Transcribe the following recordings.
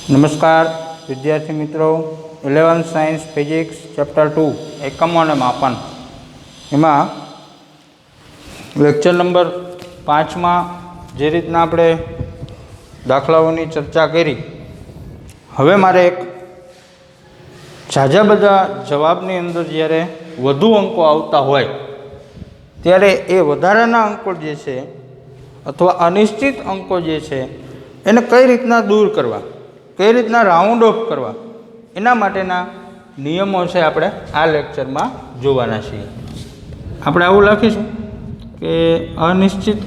नमस्कार विद्यार्थी मित्रों, 11th साइंस फिजिक्स चैप्टर 2 एकमों ने मापन एमा लेक्चर नंबर 5 में जे रीतना आपणे दाखलाओनी चर्चा करी, हवे मारे एक झाझा बधा जवाबनी अंदर ज्यारे वधु अंको आवता होय त्यारे ए वधाराना अंको जे छे अथवा अनिश्चित अंको जे छे एने कई रीतना दूर करवा, कई रीतना राउंड ऑफ करवा, एना माटेना नियमों छे आपणे आ लेक्चर में जोवाना छीए। आपणे आवुं लखीशुं के अनिश्चित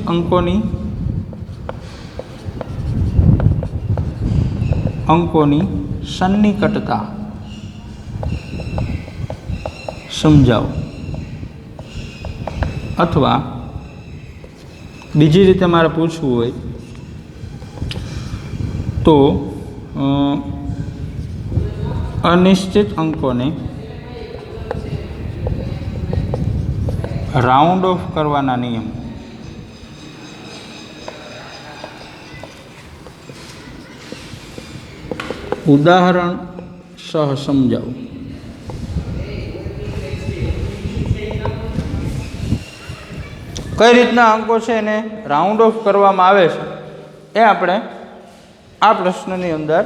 अंकोनी सन्निकटता समजावो, अथवा बीजी रीते मारे पूछवुं होय तो अनिश्चित अंकों ने राउंड ऑफ करवाना नियम। उदाहरण सह समझाओ। कई रीतना अंको छे ने राउंड ऑफ करवामां आवे छे ए आपणे आ प्रश्ननी अंदर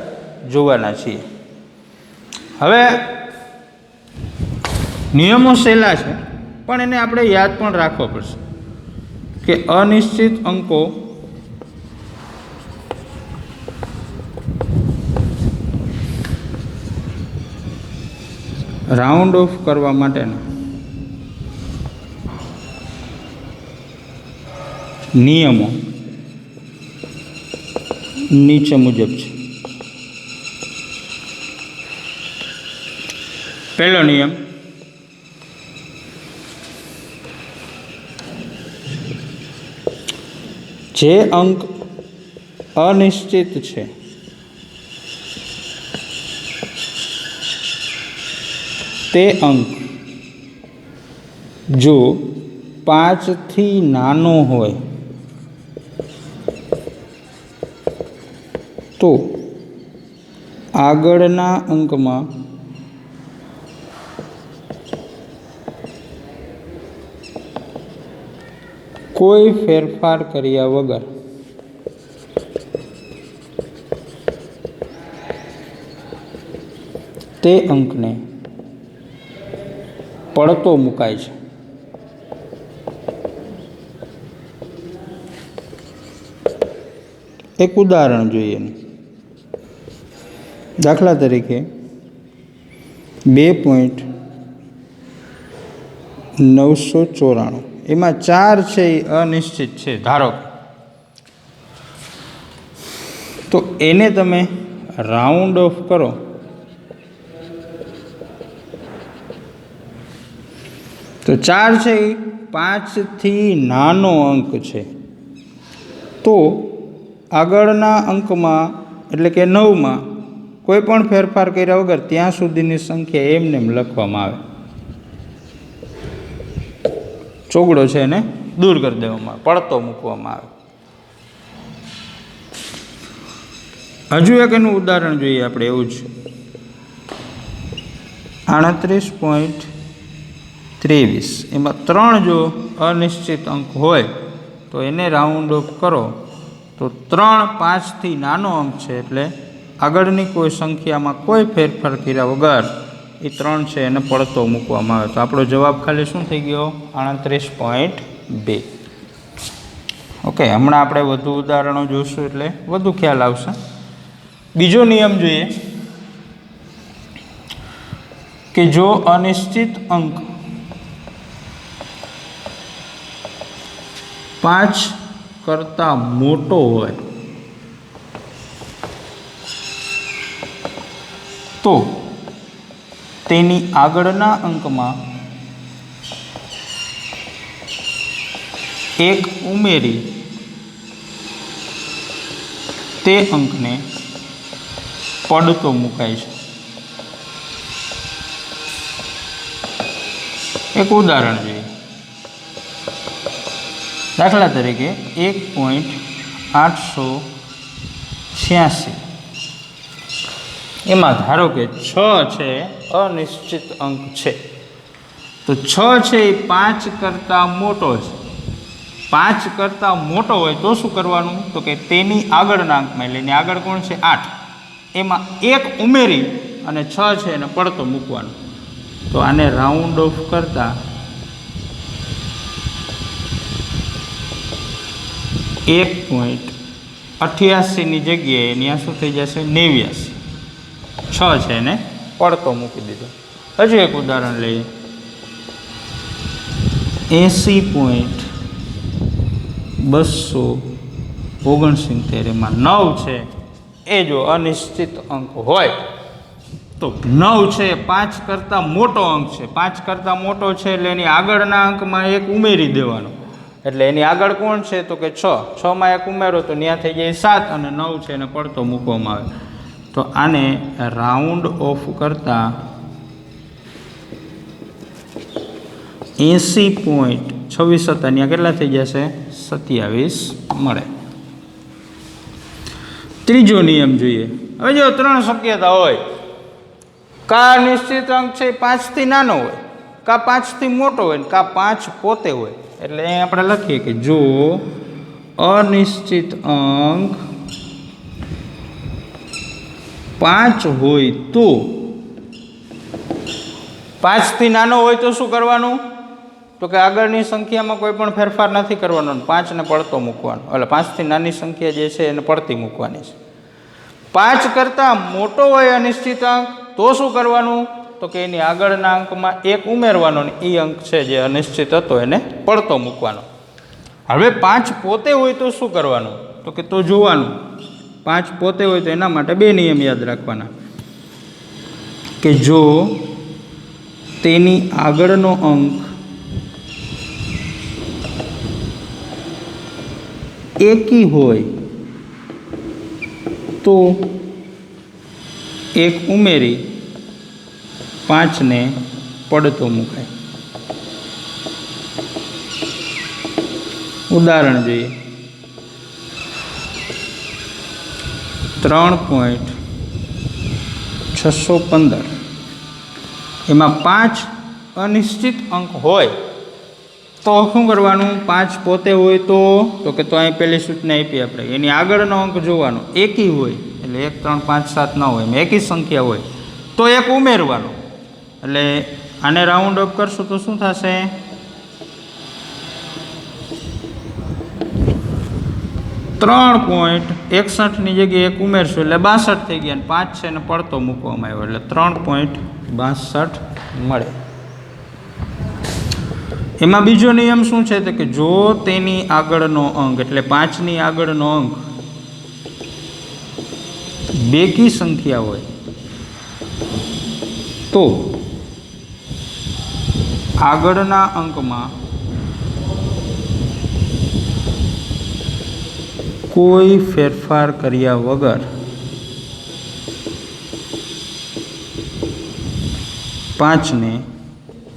जोवाना छीए। हवे नियमों सहेला छे पण एने आपणे याद पण राखवा पड़शे के अनिश्चित अंको राउंड ऑफ करवा माटेना नियमों नीचे मुजब छे। पहलो नियम, जे अंक अनिश्चित छे ते अंक जो 5 थी नानो होय तो आगळना अंक में कोई फेरफार कर्या वगर ते अंक ने पड़तो मुकाय छे। एक उदाहरण जोईए। दाखला तरीके 2.994 एमां 4 छे अनिश्चित छे धारो तो एने तमे राउंड ऑफ करो तो 4 छे 5 थी नानो अंक छे तो आगळना अंक में एटले के 9 में कोईपण फेरफार कर्या वगर त्यां सुधीनी संख्या एमने एम लखवामां आवे। ચોગડો છે એને દૂર કરી દેવામાં, પડતો મૂકવામાં આવે। હજુ એક એનું ઉદાહરણ જોઈએ આપણે, એવું જ 38.23 એમાં 3 જો અનિશ્ચિત અંક હોય તો એને રાઉન્ડ ઓફ કરો તો 3 5 થી નાનો અંક છે એટલે આગળની કોઈ સંખ્યામાં કોઈ ફેરફાર કર્યા વગર એ 3 છે એને પડતો મૂકવામાં આવે। તો આપણો જવાબ ખાલી શું થઈ ગયો? 38.2। ઓકે, હમણાં આપણે વધુ ઉદાહરણો જોઈશું એટલે વધુ ખ્યાલ આવશે। બીજો નિયમ જોઈએ કે જો અનિશ્ચિત અંક 5 કરતા મોટો હોય તો तेनी आगळना अंक में 1 उमेरी ते अंक ने पड़तो मुकाय छे। एक उदाहरण जोईए। दाखला तरीके 1.886 એમાં ધારો કે 6 છે અનિશ્ચિત અંક છે, તો 6 છે એ 5 કરતાં મોટો છે. 5 કરતાં મોટો હોય તો શું કરવાનું? તો કે તેની આગળના અંકમાં, એટલે એની આગળ કોણ છે? 8, એમાં 1 ઉમેરી અને 6 છે એને પડતો મૂકવાનો. તો આને રાઉન્ડ ઓફ કરતા 1.88ની જગ્યાએ ત્યાં શું થઈ જશે? 89. 6 છે એને પડતો મૂકી દીધો. હજુ એક ઉદાહરણ લઈએ. 80.269 એમાં 9 છે એ જો અનિશ્ચિત અંક હોય તો 9 છે 5 કરતાં મોટો અંક છે. 5 કરતાં મોટો છે એટલે એની આગળના અંકમાં 1 ઉમેરી દેવાનો. એટલે એની આગળ કોણ છે? તો કે 6. 6માં 1 ઉમેરો તો ત્યાં થઈ જાય 7 અને 9 છે એને પડતો મૂકવામાં આવે. તો આને રાઉન્ડ ઓફ કરતા 80.26 હતા, ત્યાં કેટલા થઈ જશે? 27 મળે. ત્રીજો નિયમ જોઈએ. હવે જો 3 શક્યતા હોય, કા નિશ્ચિત અંક છે 5 થી નાનો હોય, કા 5 થી મોટો હોય, કા 5 પોતે હોય. એટલે અહીં આપણે લખીએ કે જો અનિશ્ચિત અંક 5 હોય તો 5 થી નાનો હોય તો શું કરવાનું? તો કે આગળની સંખ્યામાં કોઈ પણ ફેરફાર નથી કરવાનો, 5 ને પડતો મૂકવાનો. એટલે 5 થી નાની સંખ્યા જે છે એને પડતી મૂકવાની છે. 5 કરતાં મોટો હોય અનિશ્ચિત અંક તો શું કરવાનું? તો કે એની આગળના અંકમાં 1 ઉમેરવાનો ને એ અંક છે જે અનિશ્ચિત હતો એને પડતો મૂકવાનો. હવે 5 પોતે હોય તો શું કરવાનું? તો કે તો જોવાનું. 5 પોતે હોય તો એના માટે 2 નિયમ યાદ રાખવાના કે જો તેની આગળનો અંક એકી હોય તો 1 ઉમેરી 5 ને પડતો મુકાય. ઉદાહરણ જોઈએ. 3.615 એમાં 5 અનિશ્ચિત અંક હોય તો શું કરવાનું? 5 પોતે હોય તો કે તો અહીં પહેલી સૂચના આપી આપણે, એની આગળનો અંક જોવાનો. એકી હોય એટલે 1, 3, 5, 7 ન હોય, એમ એકી સંખ્યા હોય તો 1 ઉમેરવાનો. એટલે આને રાઉન્ડ અપ કરશું તો શું થશે? 3.61ની જગ્યાએ 1 ઉમેરશું એટલે 62 થઈ ગયા, અને 5 છે ને પડતો મૂકવામાં આવ્યો એટલે 3.62 મળે. એમાં બીજો નિયમ શું છે? તો કે જો તેની આગળનો અંક એટલે 5ની આગળનો અંક બેકી સંખ્યા હોય તો આગળના અંકમાં કોઈ ફેરફાર કર્યા વગર 5 ને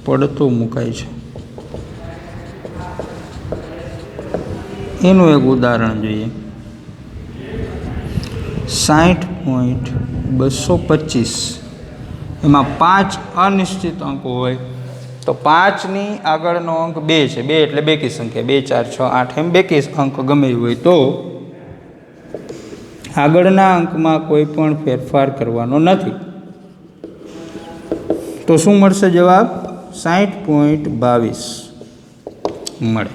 પડતો મુકાય છે. એનું એક ઉદાહરણ જોઈએ. 60.225 એમાં 5 અનિશ્ચિત અંકો હોય તો 5ની આગળનો અંક 2 છે. 2 એટલે બેકી સંખ્યા, 2, 4, 6, 8 એમ બેકી અંક ગમે હોય તો આગળના અંકમાં કોઈ પણ ફેરફાર કરવાનો નથી. તો શું મળશે જવાબ? 60.22 મળે.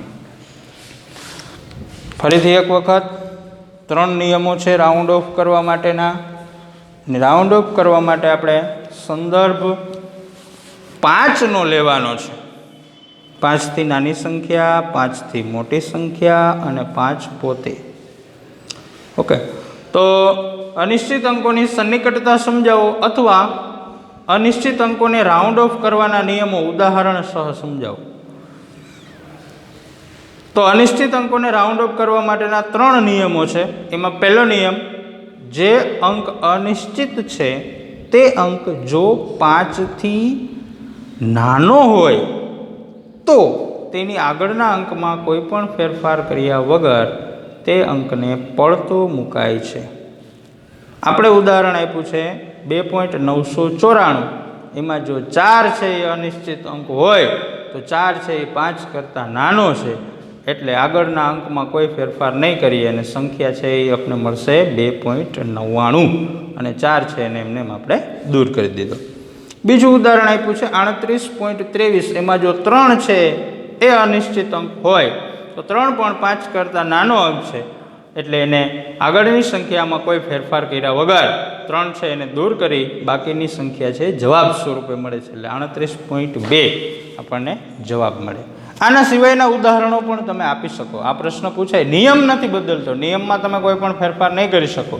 ફરીથી એક વખત 3 નિયમો છે રાઉન્ડ ઓફ કરવા માટેના. રાઉન્ડ ઓફ કરવા માટે આપણે સંદર્ભ 5નો લેવાનો છે. 5 થી નાની સંખ્યા, 5 થી મોટી સંખ્યા અને 5 પોતે. ઓકે, તો અનિશ્ચિત અંકોની સન્નિકટતા સમજાવો અથવા અનિશ્ચિત અંકોને રાઉન્ડ ઓફ કરવાના નિયમો ઉદાહરણ સહ સમજાવો. તો અનિશ્ચિત અંકોને રાઉન્ડ ઓફ કરવા માટેના 3 નિયમો છે. એમાં પહેલો નિયમ, જે અંક અનિશ્ચિત છે તે અંક જો 5 થી નાનો હોય તો તેની આગળના અંકમાં કોઈ પણ ફેરફાર કર્યા વગર તે અંકને પડતો મુકાય છે. આપણે ઉદાહરણ આપ્યું છે 2.994 એમાં જો 4 છે એ અનિશ્ચિત અંક હોય તો 4 છે એ 5 કરતાં નાનો છે, એટલે આગળના અંકમાં કોઈ ફેરફાર નહીં કરીએ અને સંખ્યા છે એ આપણને મળશે 2.99 અને 4 છે એને એમને આપણે દૂર કરી દીધો. બીજું ઉદાહરણ આપ્યું છે 38.23, એમાં જો 3 છે એ અનિશ્ચિત અંક હોય તો 3 પણ 5 કરતાં નાનો અંક છે, એટલે એને આગળની સંખ્યામાં કોઈ ફેરફાર કર્યા વગર 3 છે એને દૂર કરી બાકીની સંખ્યા છે જવાબ સ્વરૂપે મળે છે, એટલે 38.2 આપણને જવાબ મળે. આના સિવાયના ઉદાહરણો પણ તમે આપી શકો. આ પ્રશ્ન પૂછાય, નિયમ નથી બદલતો, નિયમમાં તમે કોઈ પણ ફેરફાર નહીં કરી શકો,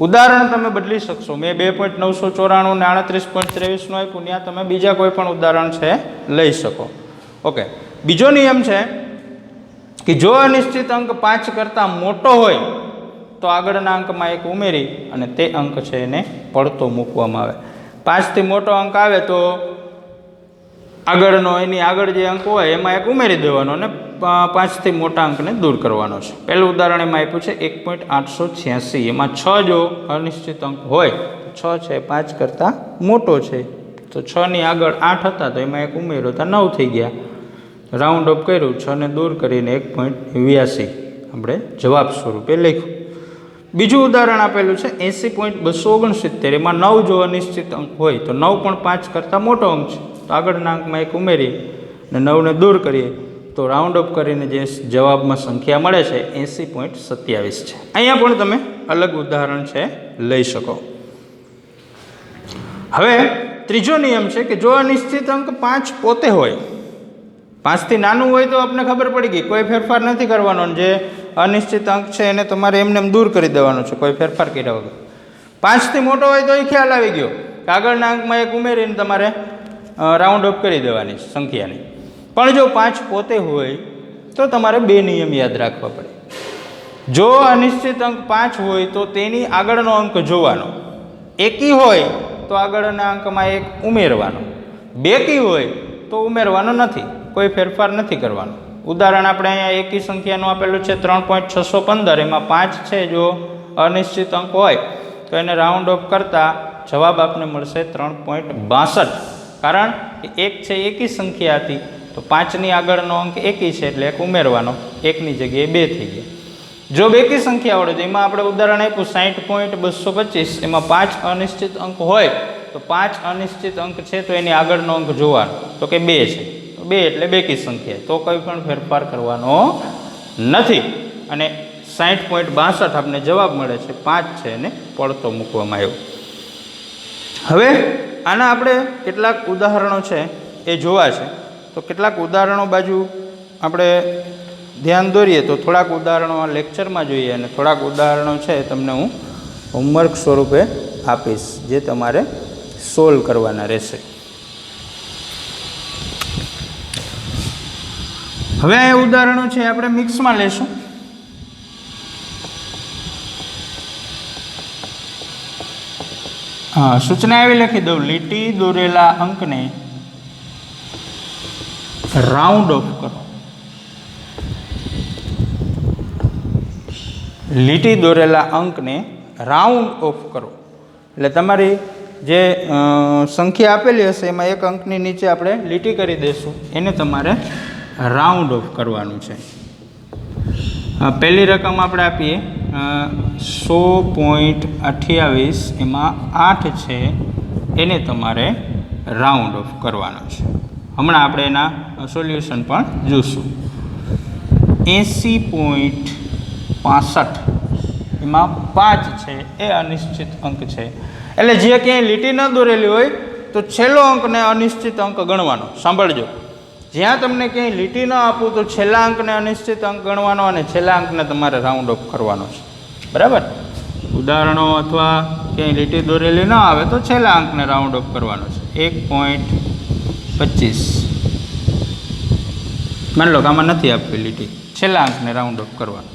ઉદાહરણ તમે બદલી શકશો. મેં 2.994 ને 38.23 આપ્યું, ત્યાં તમે બીજા કોઈ પણ ઉદાહરણ છે લઈ શકો. ઓકે, બીજો નિયમ છે કે જો અનિશ્ચિત અંક 5 કરતાં મોટો હોય તો આગળના અંકમાં એક ઉમેરી અને તે અંક છે એને પડતો મૂકવામાં આવે. 5 થી મોટો અંક આવે તો આગળનો એની આગળ જે અંક હોય એમાં એક ઉમેરી દેવાનો અને 5 થી મોટા અંકને દૂર કરવાનો છે. પહેલું ઉદાહરણ એમાં આપ્યું છે 1.886, એમાં 6 જો અનિશ્ચિત અંક હોય તો 6 છે 5 કરતાં મોટો છે, તો 6 ની આગળ 8 હતા તો એમાં એક ઉમેર્યો તો 9 થઈ ગયા. રાઉન્ડ અપ કર્યું, 6 ને દૂર કરીને 1.82 આપણે જવાબ સ્વરૂપે લખ્યું. બીજું ઉદાહરણ આપેલું છે 80.269, એમાં 9 જો અનિશ્ચિત અંક હોય તો 9 પણ 5 કરતાં મોટો અંક છે, તો આગળના અંકમાં એક ઉમેરી અને 9 ને દૂર કરીએ તો રાઉન્ડ અપ કરીને જે જવાબમાં સંખ્યા મળે છે 80.27 છે. અહીંયા પણ તમે અલગ ઉદાહરણ છે લઈ શકો. હવે ત્રીજો નિયમ છે કે જો અનિશ્ચિત અંક 5 પોતે હોય, 5 થી નાનું હોય તો આપણે ખબર પડી ગઈ, કોઈ ફેરફાર નથી કરવાનો, જે અનિશ્ચિત અંક છે એને તમારે એમને દૂર કરી દેવાનો છે કોઈ ફેરફાર કર્યા વગર. 5 થી મોટો હોય તો એ ખ્યાલ આવી ગયો કે આગળના અંકમાં એક ઉમેરીને તમારે રાઉન્ડ અપ કરી દેવાની સંખ્યાની. પણ જો 5 પોતે હોય તો તમારે 2 નિયમ યાદ રાખવા પડે. જો અનિશ્ચિત અંક 5 હોય તો તેની આગળનો અંક જોવાનો, એકી હોય તો આગળના અંકમાં એક ઉમેરવાનો, બેકી હોય તો ઉમેરવાનો નથી, કોઈ ફેરફાર નથી કરવાનો. ઉદાહરણ આપણે અહીંયા એકી સંખ્યાનું આપેલું છે 3.615, એમાં 5 છે જો અનિશ્ચિત અંક હોય તો એને રાઉન્ડ ઓફ કરતાં જવાબ આપને મળશે 3.62, કારણ કે 1 છે એકી સંખ્યા હતી તો 5ની આગળનો અંક એકી છે એટલે એક ઉમેરવાનો, 1ની જગ્યાએ 2 થઈ ગયા. જો બેકી સંખ્યા આવડે તો એમાં આપણે ઉદાહરણ આપ્યું 60.225, એમાં 5 અનિશ્ચિત અંક હોય તો 5 અનિશ્ચિત અંક છે તો એની આગળનો અંક જોવાનો, તો કે 2 છે, તો 2 એટલે બેકી સંખ્યા, તો કોઈ પણ ફેરફાર કરવાનો નથી. અને 60.62 આપણને જવાબ મળે છે, 5 છે એને પડતો મૂકવામાં આવ્યો. હવે આના આપણે કેટલાક ઉદાહરણો છે એ જોવા છે, તો કેટલાક ઉદાહરણો બાજુ આપણે ધ્યાન દોરીએ તો થોડાક ઉદાહરણો આ લેક્ચરમાં જોઈએ અને થોડાક ઉદાહરણો છે તમને હું હોમવર્ક સ્વરૂપે આપીશ જે તમારે સોલ્વ કરવાના રહેશે. હવે આ ઉદાહરણો છે આપણે મિક્સમાં લેશું. હા, સૂચના એવી લખી દઉં, લીટી દોરેલા અંકને રાઉન્ડ ઓફ કરો. લીટી દોરેલા અંકને રાઉન્ડ ઓફ કરો એટલે તમારી જે સંખ્યા આપેલી હશે એમાં એક અંકની નીચે આપણે લીટી કરી દઈશું, એને તમારે રાઉન્ડ ઓફ કરવાનું છે. પહેલી રકમ આપણે આપીએ 100.28, એમાં 8 છે એને તમારે રાઉન્ડ ઓફ કરવાનો છે. હમણાં આપણે એના સોલ્યુશન પણ જોઈશું. 80.65, એમાં 5 છે એ અનિશ્ચિત અંક છે, એટલે જે ક્યાંય લીટી ન દોરેલી હોય તો છેલ્લો અંકને અનિશ્ચિત અંક ગણવાનો. સાંભળજો, જ્યાં તમને ક્યાંય લીટી ન આપું તો છેલ્લા અંકને અનિશ્ચિત અંક ગણવાનો અને છેલ્લા અંકને તમારે રાઉન્ડ ઓફ કરવાનો છે, બરાબર. ઉદાહરણો અથવા ક્યાંય લીટી દોરેલી ન આવે તો છેલ્લા અંકને રાઉન્ડ ઓફ કરવાનો છે. 1.25 માની લો કે આમાં નથી આપવી લીટી, છેલ્લા અંકને રાઉન્ડ ઓફ કરવાનો.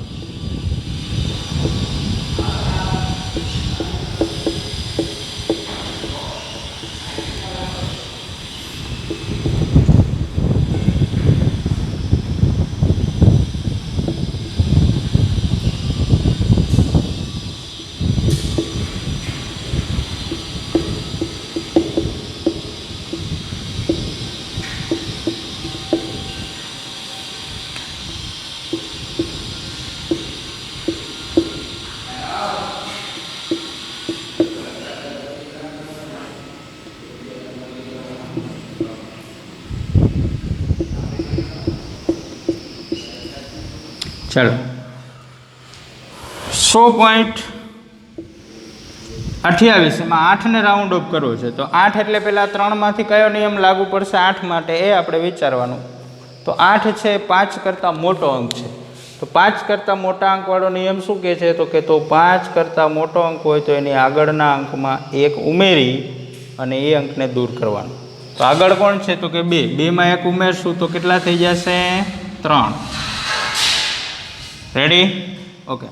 ચાલો 100.28 એમાં 8ને રાઉન્ડ ઓફ કરવો છે તો 8 એટલે પહેલાં 3માંથી કયો નિયમ લાગુ પડશે 8 માટે એ આપણે વિચારવાનું. તો 8 છે 5 કરતાં મોટો અંક છે તો 5 કરતાં મોટા અંકવાળો નિયમ શું કહે છે તો કે 5 કરતાં મોટો અંક હોય તો એની આગળના અંકમાં 1 ઉમેરી અને એ અંકને દૂર કરવાનો. તો આગળ કોણ છે તો કે 2, 2માં 1 ઉમેરશું તો કેટલા થઈ જશે 3. રેડી? ઓકે.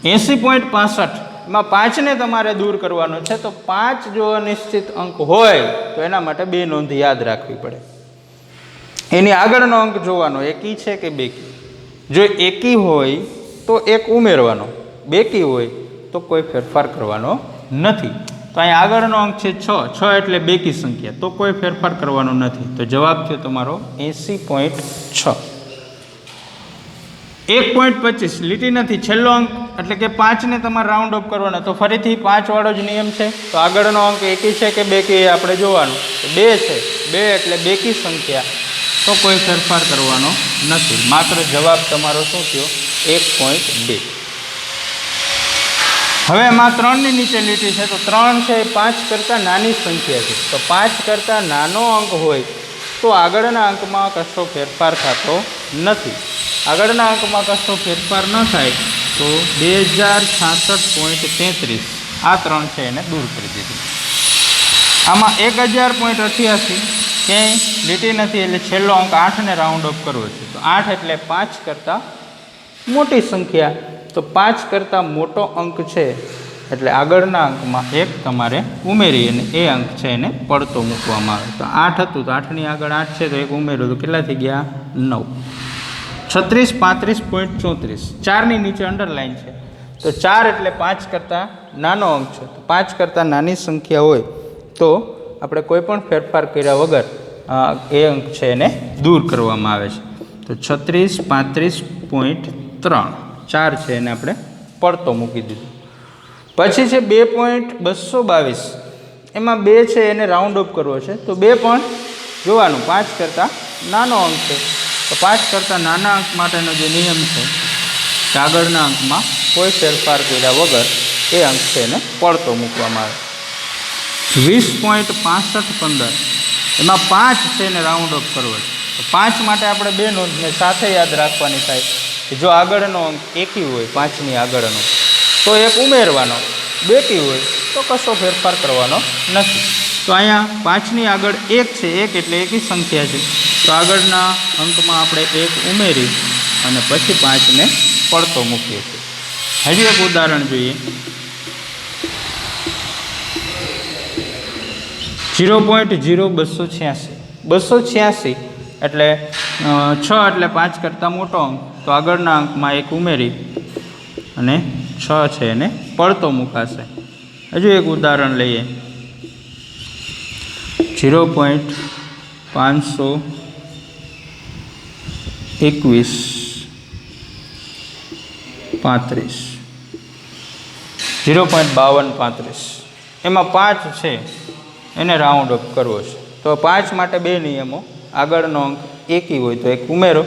80.65 એમાં 5ને તમારે દૂર કરવાનો છે તો 5 જો અનિશ્ચિત અંક હોય તો એના માટે 2 નોંધ યાદ રાખવી પડે. એની આગળનો અંક જોવાનો એકી છે કે બેકી. જો એકી હોય તો 1 ઉમેરવાનો, બેકી હોય તો કોઈ ફેરફાર કરવાનો નથી. તો અહીં આગળનો અંક છે 6 એટલે બેકી સંખ્યા તો કોઈ ફેરફાર કરવાનો નથી. તો જવાબ થયો તમારો 80.6. 1.25 લીટી નથી છેલ્લો અંક એટલે કે 5ને તમારે રાઉન્ડ ઓફ કરવાનો તો ફરીથી 5 વાળો જ નિયમ છે. તો આગળનો અંક એકી છે કે બેકી એ આપણે જોવાનું. તો 2 છે, 2 એટલે બેકી સંખ્યા તો કોઈ ફેરફાર કરવાનો નથી. માત્ર જવાબ તમારો શું થયો 1.2. હવે એમાં 3ની નીચે લીટી છે તો 3 છે એ 5 કરતાં નાની સંખ્યા છે તો 5 કરતાં નાનો અંક હોય તો આગળના અંકમાં કશો ફેરફાર થતો નથી. આગળના અંકમાં કશો ફેરફાર ન થાય તો 2066.33 આ 3 છે એને દૂર કરી દીધી. આમાં 1000.88 ક્યાંય લીટી નથી એટલે છેલ્લો અંક 8ને રાઉન્ડ ઓફ કરવો છે તો 8 એટલે 5 કરતાં મોટી સંખ્યા તો 5 કરતાં મોટો અંક છે એટલે આગળના અંકમાં 1 તમારે ઉમેરી અને એ અંક છે એને પડતો મૂકવામાં આવે. તો 8 હતું તો 8ની આગળ 8 છે તો 1 ઉમેર્યું તો કેટલા થઈ ગયા 9. 3635.34 4ની નીચે અંડરલાઇન છે તો 4 એટલે 5 કરતાં નાનો અંક છે તો 5 કરતાં નાની સંખ્યા હોય તો આપણે કોઈ પણ ફેરફાર કર્યા વગર એ અંક છે એને દૂર કરવામાં આવે છે. તો 3635.3 4 છે એને આપણે પડતો મૂકી દીધું. પછી છે 2.222 એમાં 2 છે એને રાઉન્ડ ઓફ કરવો છે તો 2 પણ જોવાનું 5 કરતાં નાનો અંક છે તો 5 કરતાં નાના અંક માટેનો જે નિયમ છે કે આગળના અંકમાં કોઈ ફેરફાર કર્યા વગર એ અંક છે એને પડતો મૂકવામાં આવે. 20.6515 એમાં 5 છે એને રાઉન્ડ ઓફ કરવો છે તો 5 માટે આપણે 2 નોંધને સાથે યાદ રાખવાની થાય કે જો આગળનો અંક એકી હોય 5ની આગળનો તો 1 ઉમેરવાનો, બેકી હોય તો કશો ફેરફાર કરવાનો નથી. તો અહીંયા 5ની આગળ 1 છે 1 એટલે એકી સંખ્યા છે તો આગળના અંકમાં આપણે 1 ઉમેરી અને પછી 5ને પડતો મૂકીએ છીએ. હજી એક ઉદાહરણ જોઈએ. 0.0286 એટલે 6 એટલે 5 કરતાં મોટો અંક તો આગળના અંકમાં 1 ઉમેરી અને 6 છે એને પડતો મૂકાશે. હજુ એક ઉદાહરણ લઈએ. 0.5235 એમાં 5 છે એને રાઉન્ડ ઓફ કરવો છે તો 5 માટે 2 નિયમો. આગળનો અંક એકી હોય તો 1 ઉમેરો,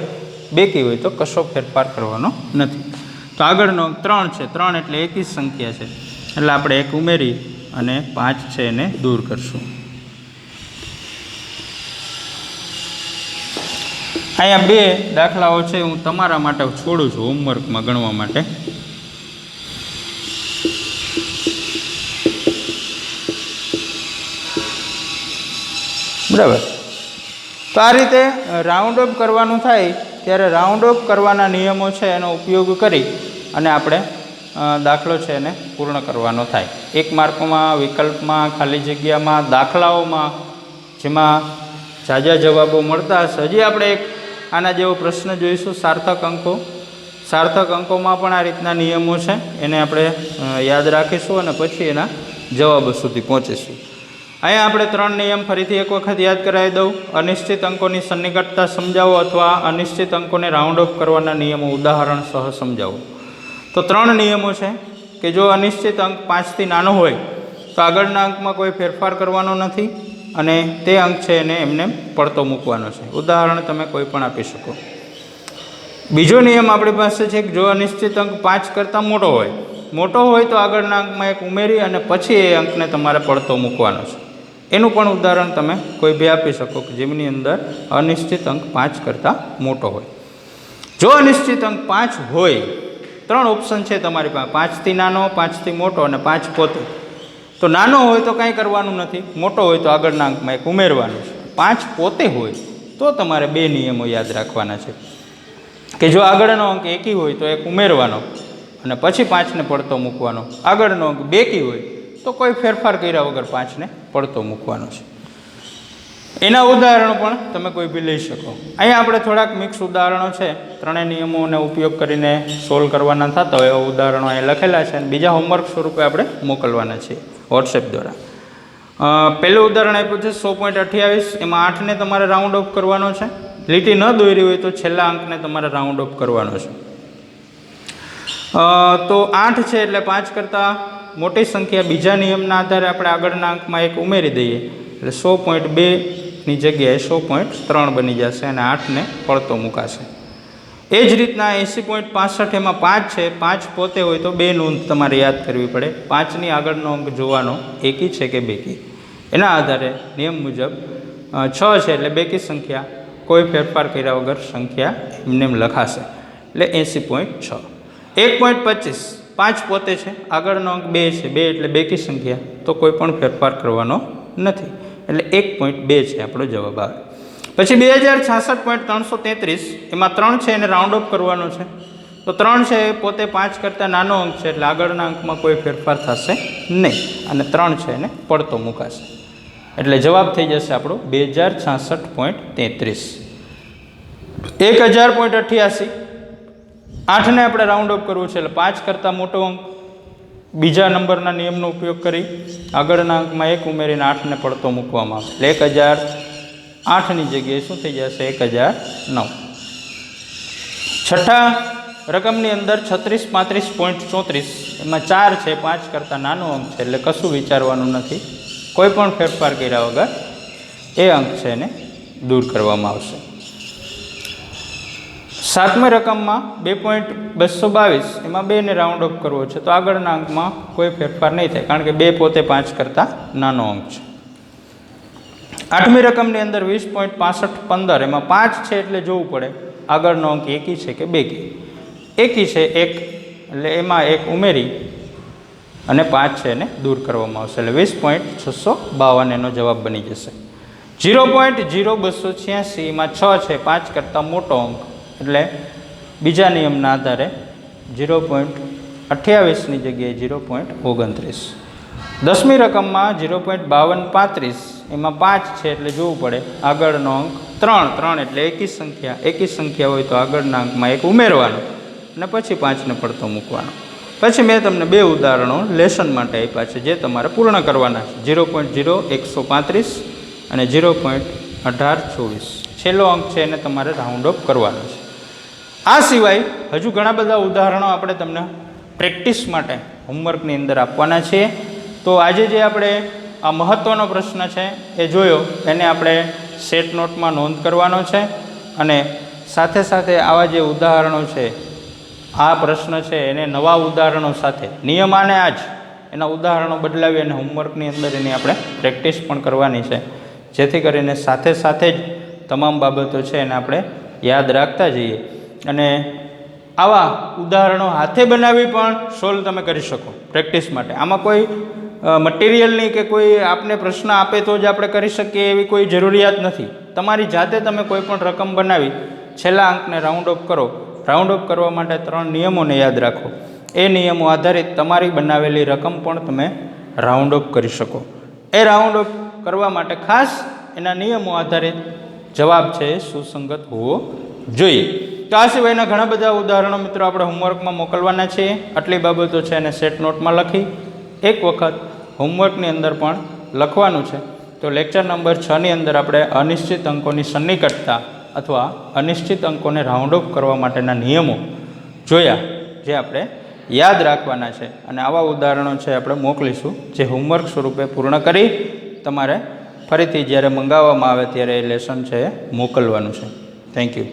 બેકી હોય તો કશો ફેરફાર કરવાનો નથી. તો આગળનો અંક 3 છે 3 એટલે એકી સંખ્યા છે એટલે આપણે 1 ઉમેરી અને 5 છે એને દૂર કરશું. અહીંયા 2 દાખલાઓ છે હું તમારા માટે છોડું છું હોમવર્કમાં ગણવા માટે. બરાબર. તો આ રીતે રાઉન્ડ ઓફ કરવાનું થાય ત્યારે રાઉન્ડ ઓફ કરવાના નિયમો છે એનો ઉપયોગ કરી અને આપણે દાખલો છે એને પૂર્ણ કરવાનો થાય. 1 માર્કમાં, વિકલ્પમાં, ખાલી જગ્યામાં, દાખલાઓમાં જેમાં ઝાઝા જવાબો મળતા હશે. હજી આપણે એક આના જેવો પ્રશ્ન જોઈશું સાર્થક અંકો. સાર્થક અંકોમાં પણ આ રીતના નિયમો છે એને આપણે યાદ રાખીશું અને પછી એના જવાબો સુધી પહોંચીશું. અહીંયા આપણે 3 નિયમ ફરીથી એક વખત યાદ કરાવી દઉં. અનિશ્ચિત અંકોની સન્નિકટતા સમજાવો અથવા અનિશ્ચિત અંકોને રાઉન્ડ ઓફ કરવાના નિયમો ઉદાહરણ સહ સમજાવો. તો 3 નિયમો છે કે જો અનિશ્ચિત અંક 5થી નાનો હોય તો આગળના અંકમાં કોઈ ફેરફાર કરવાનો નથી અને તે અંક છે એને એમને પડતો મૂકવાનો છે. ઉદાહરણ તમે કોઈ પણ આપી શકો. બીજો નિયમ આપણી પાસે છે કે જો અનિશ્ચિત અંક 5 કરતાં મોટો હોય તો આગળના અંકમાં એક ઉમેરી અને પછી એ અંકને તમારે પડતો મૂકવાનો છે. એનું પણ ઉદાહરણ તમે કોઈ બી આપી શકો કે જેમની અંદર અનિશ્ચિત અંક 5 કરતાં મોટો હોય. જો અનિશ્ચિત અંક 5 હોય, 3 ઓપ્શન છે તમારી પાસે, 5થી નાનો, 5થી મોટો અને 5 પોતે. તો નાનો હોય તો કાંઈ કરવાનું નથી, મોટો હોય તો આગળના અંકમાં એક ઉમેરવાનું છે. 5 પોતે હોય તો તમારે 2 નિયમો યાદ રાખવાના છે કે જો આગળનો અંક એકી હોય તો એક ઉમેરવાનો અને પછી 5ને પડતો મૂકવાનો. આગળનો અંક બેકી હોય તો કોઈ ફેરફાર કર્યા વગર 5ને પડતો મૂકવાનો છે. એના ઉદાહરણો પણ તમે કોઈ બી લઈ શકો. અહીંયા આપણે થોડાક મિક્સ ઉદાહરણો છે, ત્રણેય નિયમોનો ઉપયોગ કરીને સોલ્વ કરવાના થતા હોય એવા ઉદાહરણો અહીંયા લખેલા છે અને બીજા હોમવર્ક સ્વરૂપે આપણે મોકલવાના છીએ વોટ્સએપ દ્વારા. પહેલું ઉદાહરણ આપ્યું છે 100.28, એમાં 8ને તમારે રાઉન્ડ ઓફ કરવાનો છે. લીટી ન દોરી હોય તો છેલ્લા અંકને તમારે રાઉન્ડ ઓફ કરવાનો છે. તો 8 છે એટલે 5 કરતાં મોટી સંખ્યા બીજા નિયમના આધારે આપણે આગળના અંકમાં એક ઉમેરી દઈએ એટલે 100.2ની જગ્યાએ 100.3 બની જશે અને 8ને પડતો મૂકાશે. એ જ રીતના 80.65 એમાં 5 છે, 5 પોતે હોય તો 2 નોંધ તમારે યાદ કરવી પડે. 5ની આગળનો અંક જોવાનો એકી છે કે બેકી. એના આધારે નિયમ મુજબ 6 છે એટલે બેકી સંખ્યા, કોઈ ફેરફાર કર્યા વગર સંખ્યા એમને એમ લખાશે એટલે 80.6. 1.25, 5 પોતે છે, આગળનો અંક 2 છે, 2 એટલે બેકી સંખ્યા, તો કોઈ પણ ફેરફાર કરવાનો નથી એટલે 1.2 છે આપણો જવાબ આવે. પછી 2066.333, એમાં 3 છે એને રાઉન્ડ ઓફ કરવાનો છે. તો 3 છે એ પોતે 5 કરતાં નાનો અંક છે એટલે આગળના અંકમાં કોઈ ફેરફાર થશે નહીં અને 3 છે એને પડતો મૂકાશે એટલે જવાબ થઈ જશે આપણો 2066.33. 1000.88, 8ને આપણે રાઉન્ડ ઓફ કરવું છે એટલે 5 કરતાં મોટો અંક, બીજા નંબરના નિયમનો ઉપયોગ કરી આગળના અંકમાં એક ઉમેરીને 8ને પડતો મૂકવામાં આવે એટલે 1008ની જગ્યાએ શું થઈ જશે 1009. છઠ્ઠા રકમની અંદર 3635.34, એમાં 4 છે, 5 કરતાં નાનો અંક છે એટલે કશું વિચારવાનું નથી, કોઈ પણ ફેરફાર કર્યા વગર એ અંક છે એને દૂર કરવામાં આવશે. સાતમી રકમમાં 2.222, એમાં 2ને રાઉન્ડ ઓફ કરવો છે તો આગળના અંકમાં કોઈ ફેરફાર નહીં થાય કારણ કે 2 પોતે 5 કરતાં નાનો અંક છે. આઠમી રકમની અંદર 20.6515, એમાં 5 છે એટલે જોવું પડે આગળનો અંક એકી છે કે બેકી. એકી છે 1 એટલે એમાં 1 ઉમેરી અને 5 છે એને દૂર કરવામાં આવશે એટલે 20.652 એનો જવાબ બની જશે. 0.0286, એમાં 6 છે, 5 કરતાં મોટો અંક એટલે બીજા નિયમના આધારે 0.28ની જગ્યાએ 0.29. 10મી રકમમાં 0.5235, એમાં 5 છે એટલે જોવું પડે આગળનો અંક 3 એટલે એકી સંખ્યા હોય તો આગળના અંકમાં એક ઉમેરવાનો અને પછી 5ને પડતો મૂકવાનો. પછી મેં તમને 2 ઉદાહરણો લેસન માટે આપ્યા છે જે તમારે પૂર્ણ કરવાના છે. 0.0135 અને 0.1824, છેલ્લો અંક છે એને તમારે રાઉન્ડ ઓફ કરવાનો છે. આ સિવાય હજુ ઘણા બધા ઉદાહરણો આપણે તમને પ્રેક્ટિસ માટે હોમવર્કની અંદર આપવાના છીએ. તો આજે જે આપણે આ મહત્ત્વનો પ્રશ્ન છે એ જોયો એને આપણે સેટ નોટમાં નોંધ કરવાનો છે અને સાથે સાથે આવા જે ઉદાહરણો છે, આ પ્રશ્ન છે એને નવા ઉદાહરણો સાથે નિયમ આને આજ એના ઉદાહરણો બદલાવી અને હોમવર્કની અંદર એની આપણે પ્રેક્ટિસ પણ કરવાની છે જેથી કરીને સાથે સાથે જ તમામ બાબતો છે એને આપણે યાદ રાખતા જઈએ અને આવા ઉદાહરણો હાથે બનાવી પણ સોલ્વ તમે કરી શકો પ્રેક્ટિસ માટે. આમાં કોઈ મટીરિયલની કે કોઈ આપને પ્રશ્ન આપે તો જ આપણે કરી શકીએ એવી કોઈ જરૂરિયાત નથી. તમારી જાતે તમે કોઈ પણ રકમ બનાવી છેલ્લા અંકને રાઉન્ડ ઓફ કરો. રાઉન્ડ ઓફ કરવા માટે 3 નિયમોને યાદ રાખો. એ નિયમો આધારિત તમારી બનાવેલી રકમ પણ તમે રાઉન્ડ ઓફ કરી શકો. એ રાઉન્ડ ઓફ કરવા માટે ખાસ એના નિયમો આધારિત જવાબ છે એ સુસંગત હોવો જોઈએ. તો આ સિવાયના ઘણા બધા ઉદાહરણો મિત્રો આપણે હોમવર્કમાં મોકલવાના છીએ. આટલી બાબતો છે એને સેટ નોટમાં લખી એક વખત હોમવર્કની અંદર પણ લખવાનું છે. તો લેક્ચર નંબર 6ની અંદર આપણે અનિશ્ચિત અંકોની સન્નિકટતા અથવા અનિશ્ચિત અંકોને રાઉન્ડ ઓફ કરવા માટેના નિયમો જોયા જે આપણે યાદ રાખવાના છે અને આવા ઉદાહરણો છે આપણે મોકલીશું જે હોમવર્ક સ્વરૂપે પૂર્ણ કરી તમારે ફરીથી જ્યારે મંગાવવામાં આવે ત્યારે એ લેસન છે એ મોકલવાનું છે. Thank you.